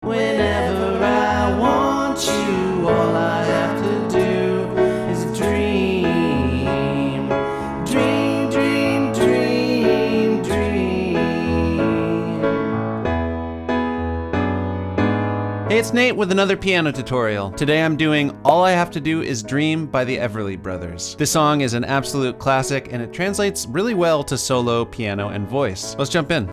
Whenever I want you, all I have to do is dream. Dream, dream, dream, dream. Hey, it's Nate with another piano tutorial. Today I'm doing All I Have to Do Is Dream by the Everly Brothers. This song is an absolute classic and it translates really well to solo, piano, and voice. Let's jump in.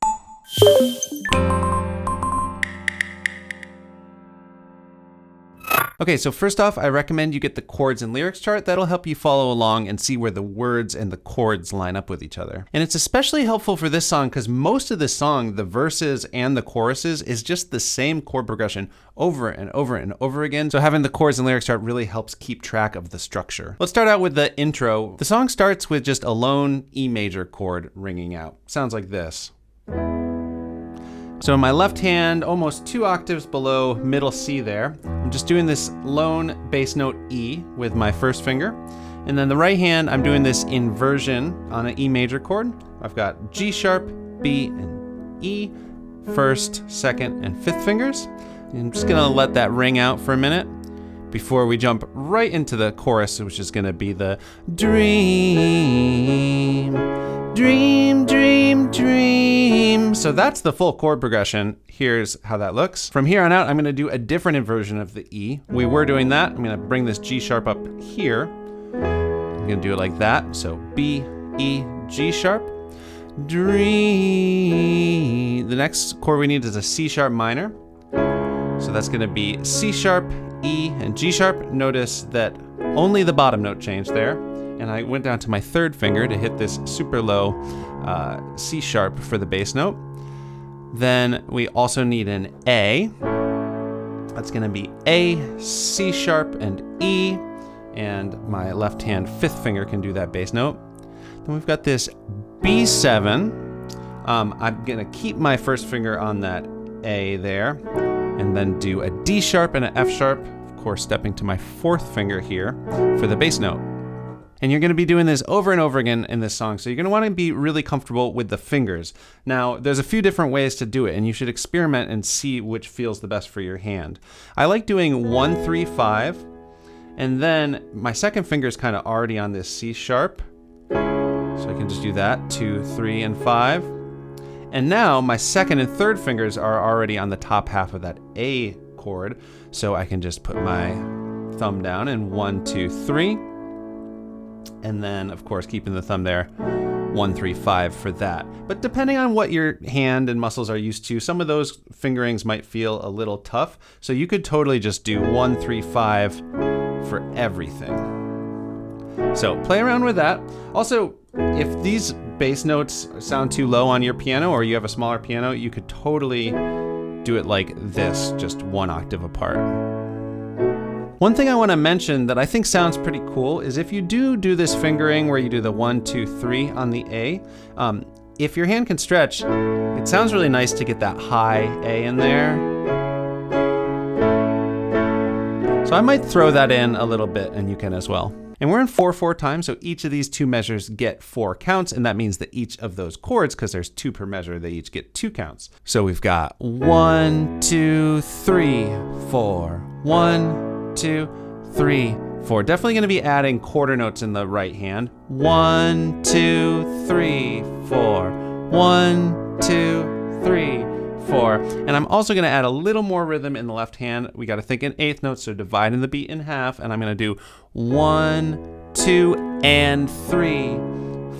Okay, so first off, I recommend you get the chords and lyrics chart. That'll help you follow along and see where the words and the chords line up with each other. And it's especially helpful for this song because most of this song, the verses and the choruses, is just the same chord progression over and over and over again. So having the chords and lyrics chart really helps keep track of the structure. Let's start out with the intro. The song starts with just a lone E major chord ringing out. Sounds like this. So in my left hand, almost 2 octaves below middle C there, I'm just doing this lone bass note E with my first finger. And then the right hand, I'm doing this inversion on an E major chord. I've got G sharp, B, and E, first, second, and fifth fingers. And I'm just gonna let that ring out for a minute before we jump right into the chorus, which is gonna be the dream, dream, dream, dream. So that's the full chord progression. Here's how that looks. From here on out, I'm gonna do a different inversion of the E. We were doing that. I'm gonna bring this G sharp up here. I'm gonna do it like that. So B, E, G sharp, dream. The next chord we need is a C sharp minor. So that's gonna be C sharp, E, and G sharp. Notice that only the bottom note changed there. And I went down to my third finger to hit this super low C sharp for the bass note. Then we also need an A. That's gonna be A, C sharp, and E. And my left hand fifth finger can do that bass note. Then we've got this B7. I'm gonna keep my first finger on that A there, and then do a D sharp and an F sharp, of course stepping to my fourth finger here for the bass note. And you're gonna be doing this over and over again in this song, so you're gonna wanna be really comfortable with the fingers. Now, there's a few different ways to do it, and you should experiment and see which feels the best for your hand. I like doing 1, 3, 5, and then my second finger is kinda already on this C sharp, so I can just do that, 2, 3, and 5. And now my second and third fingers are already on the top half of that A chord, so I can just put my thumb down and 1, 2, 3. And then, of course, keeping the thumb there, 1, 3, 5 for that. But depending on what your hand and muscles are used to, some of those fingerings might feel a little tough. So you could totally just do 1, 3, 5 for everything. So play around with that. Also, if these bass notes sound too low on your piano or you have a smaller piano, you could totally do it like this, just 1 octave apart. One thing I want to mention that I think sounds pretty cool is if you do this fingering where you do the 1, 2, 3 on the A, if your hand can stretch, it sounds really nice to get that high A in there. So I might throw that in a little bit, and you can as well. And we're in 4/4 time, so each of these 2 measures get 4 counts, and that means that each of those chords, because there's 2 per measure, they each get 2 counts. So we've got 1, 2, 3, 4, 1, 2, 3, 4. Definitely gonna be adding quarter notes in the right hand. 1, 2, 3, 4. 1, 2, 3, 4. And I'm also gonna add a little more rhythm in the left hand. We gotta think in eighth notes, so dividing the beat in half, and I'm gonna do 1, 2, and 3,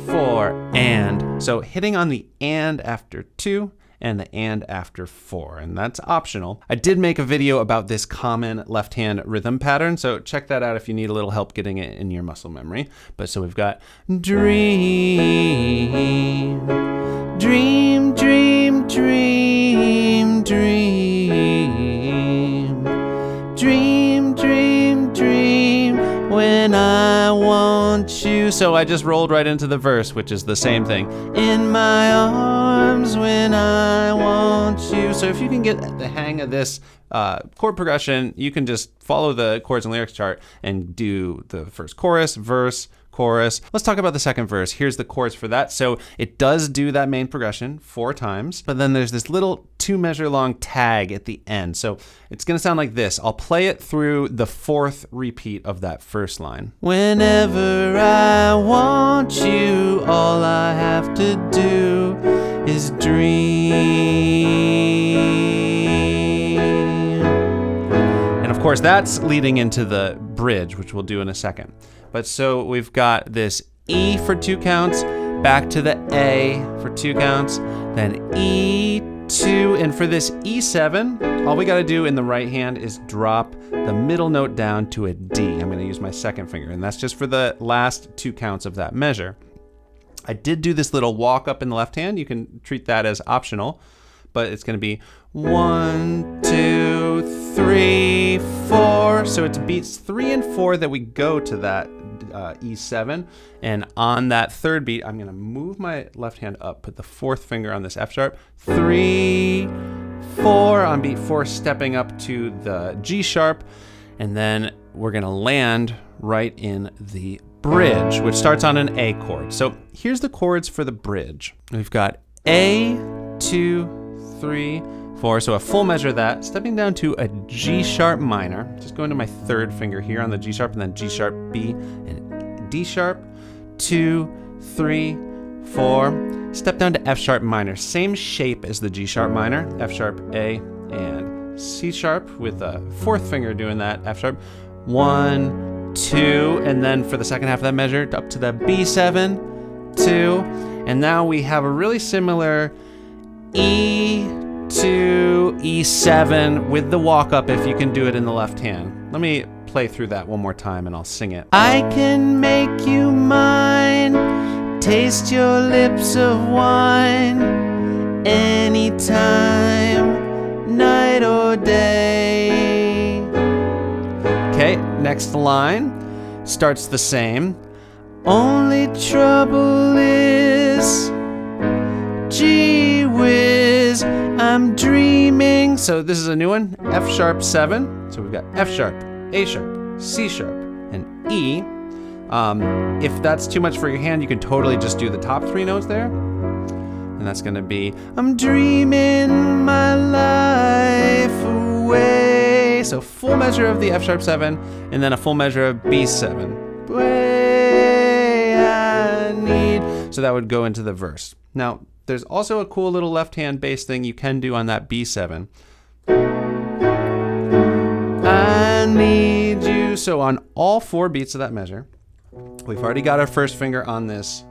4, and. So hitting on the and after 2, and the and after 4, and that's optional. I did make a video about this common left hand rhythm pattern, so check that out if you need a little help getting it in your muscle memory. But so we've got dream, dream, dream, dream, dream, dream, dream, dream, when I want you. So I just rolled right into the verse, which is the same thing. In my arms when I want you. So if you can get the hang of this chord progression, you can just follow the chords and lyrics chart and do the first chorus, verse, chorus. Let's talk about the second verse. Here's the chords for that. So it does do that main progression 4 times, but then there's this little 2-measure long tag at the end. So it's going to sound like this. I'll play it through the 4th repeat of that first line. Whenever I want you, all I have to do is dream. And of course, that's leading into the bridge, which we'll do in a second. But so we've got this E for 2 counts, back to the A for 2 counts, then E2, and for this E7, all we gotta do in the right hand is drop the middle note down to a D. I'm gonna use my 2nd finger, and that's just for the last 2 counts of that measure. I did do this little walk up in the left hand. You can treat that as optional, but it's gonna be 1, 2, 3, 4. So it's beats 3 and 4 that we go to that E7, and on that 3rd beat, I'm gonna move my left hand up, put the 4th finger on this F sharp, 3, 4 on beat 4, stepping up to the G sharp, and then we're gonna land right in the bridge, which starts on an A chord. So here's the chords for the bridge. We've got A, 2, 3, 4, so a full measure of that, stepping down to a G sharp minor, just going to my 3rd finger here on the G sharp, and then G sharp, B, and D sharp, 2, 3, 4, step down to F sharp minor, same shape as the G sharp minor, F sharp, A, and C sharp, with a 4th finger doing that, F sharp, 1, 2, and then for the second half of that measure, up to the B7, 2, and now we have a really similar E2, E7 with the walk up if you can do it in the left hand. Let me play through that one more time and I'll sing it. I can make you mine, taste your lips of wine, anytime, night or day. Okay, next line starts the same. Only trouble is, gee whiz, I'm dreaming. So this is a new one, F sharp 7. So we've got F sharp, A sharp, C sharp, and E. If that's too much for your hand, you can totally just do the top 3 notes there. And that's gonna be, I'm dreaming my life away. So full measure of the F sharp 7, and then a full measure of B7. Way I need. So that would go into the verse. Now, there's also a cool little left hand bass thing you can do on that B7. I need you. So on all 4 beats of that measure, we've already got our 1st finger on this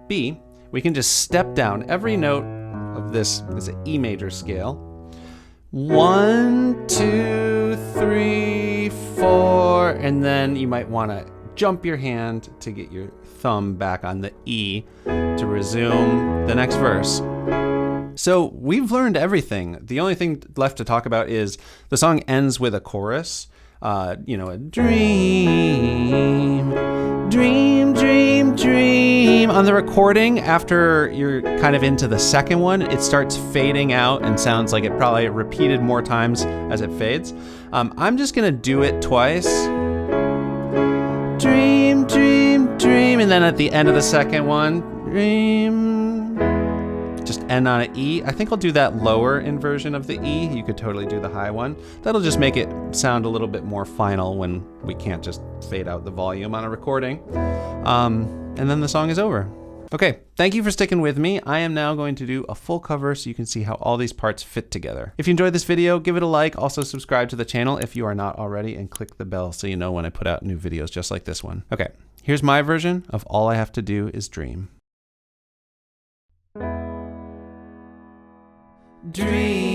B. We can just step down every note of this is an E major scale. 1, 2, 3, 4, and then you might want to jump your hand to get your thumb back on the E to resume the next verse. So we've learned everything. The only thing left to talk about is the song ends with a chorus. A dream, dream, dream, dream. On the recording, after you're kind of into the 2nd one, it starts fading out and sounds like it probably repeated more times as it fades. I'm just gonna do it twice. Dream, dream, dream, and then at the end of the 2nd one, dream. Just end on an E. I think I'll do that lower inversion of the E. You could totally do the high one. That'll just make it sound a little bit more final when we can't just fade out the volume on a recording. And then the song is over. Okay, thank you for sticking with me. I am now going to do a full cover so you can see how all these parts fit together. If you enjoyed this video, give it a like. Also subscribe to the channel if you are not already, and click the bell so you know when I put out new videos just like this one. Okay, here's my version of All I Have to Do Is Dream. Dream.